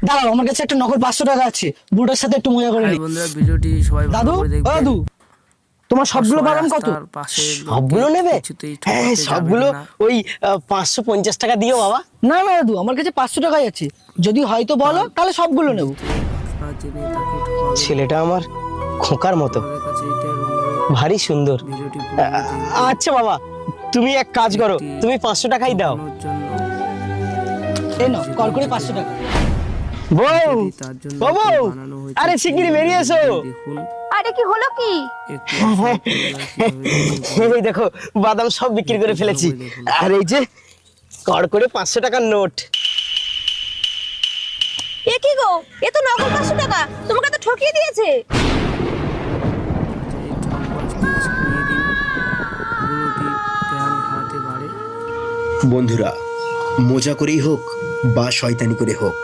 দাঁড়াও, আমার কাছে একটা নকল 500 টাকা আছে, বুড়োটার সাথে একটু মজা করে হাই নিই। বন্ধুরা, ভিডিওটি সবাই ভালো দাদু, করে ও দেখবেন। দাদু, তোমার সবগুলো সবাই বাদাম কত? রাস্তার পাশে সবগুলো নেবে? কিছুতেই হ্যাঁ, ঠকাতে সবগুলো যাবেন না। ওই 550 টাকা দিও বাবা। না না দাদু, আমার কাছে 500 টাকাই আছে, যদি হয়তো বলো তাহলে সবগুলো নেবো। আপনারা জেনে তাকে ঠকাবেন। ছেলেটা আমার খোকার মতো, আপনাদের কাছে এটাই অনুরোধ, ভারী সুন্দর। ভিডিওটি পুরো দেখবেন। আচ্ছা বাবা, তুমি এক কাজ করো, তুমি 500 টাকাই দাও। ঠকানোর জন্য এই নাও, কল করে 500 টাকা। বউ, যদি তার জন্য ও বউ, বানানো হয়েছে, আরে শিগগিরই বেরিয়ে এসো। দেখুন আরে কি হলো কি? একটু অসহায় পরিবার কিভাবে এই দেখো, বাদাম সব বিক্রি করে ফেলেছি। আর এই যে কর করে 500 টাকার নোট। এ কি গো, এ তো নকল 500 টাকা, তোমাকে তো ঠকিয়ে দিয়েছে। বন্ধুরা, মজা করেই হোক বা শয়তানি করে হোক,